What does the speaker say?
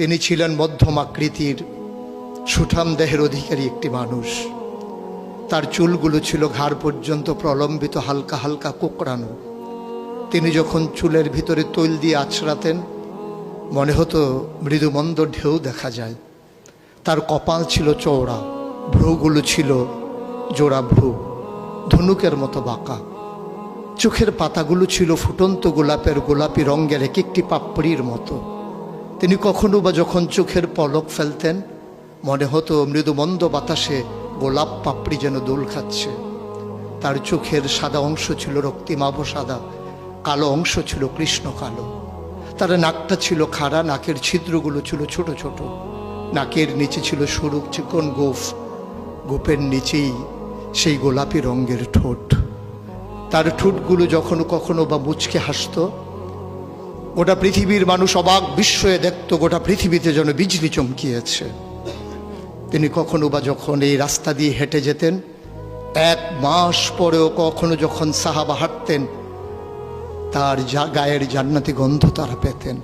তিনি ছিলেন মধ্যম আকৃতির সুঠাম দেহের অধিকারী একটি মানুষ। তার চুলগুলো ছিল ঘাড় পর্যন্ত প্রলম্বিত, হালকা হালকা কোঁকড়ানো। তিনি যখন চুলের ভিতরে তৈল দিয়ে আছড়াতেন মনে হতো মৃদুমন্দ ঢেউ দেখা যায়। তার কপাল ছিল চওড়া, ভ্রুগুলো ছিল জোড়া ভ্রু, ধনুকের মতো বাঁকা। চোখের পাতাগুলো ছিল ফুটন্ত গোলাপের গোলাপি রঙের এক একটি পাপড়ির মতো। তিনি কখনো বা যখন চোখের পলক ফেলতেন মনে হতো মৃদুমন্দ বাতাসে গোলাপ পাপড়ি যেন দোল খাচ্ছে। তার চোখের সাদা অংশ ছিল রক্তিমাভ সাদা, কালো অংশ ছিল কৃষ্ণ কালো। তার নাকটা ছিল খাড়া, নাকের ছিদ্রগুলো ছিল ছোট ছোট। নাকের নিচে ছিল সরু চিকন গোঁফ, গোঁফের নিচেই সেই গোলাপি রঙের ঠোঁট। তার ঠোঁটগুলো যখনো কখনো বা মুচকে হাসত, গোটা পৃথিবীর মানুষ অবাক বিস্ময়ে দেখত গোটা পৃথিবীতে যেন বিজলি চমকিয়েছে। তিনি কখনো বা যখন এই রাস্তা দিয়ে হেঁটে যেতেন, 1 মাস পরেও কখনো যখন সাহাবা হাঁটতেন, তার গায়ের জান্নাতি গন্ধ তারা পেতেন।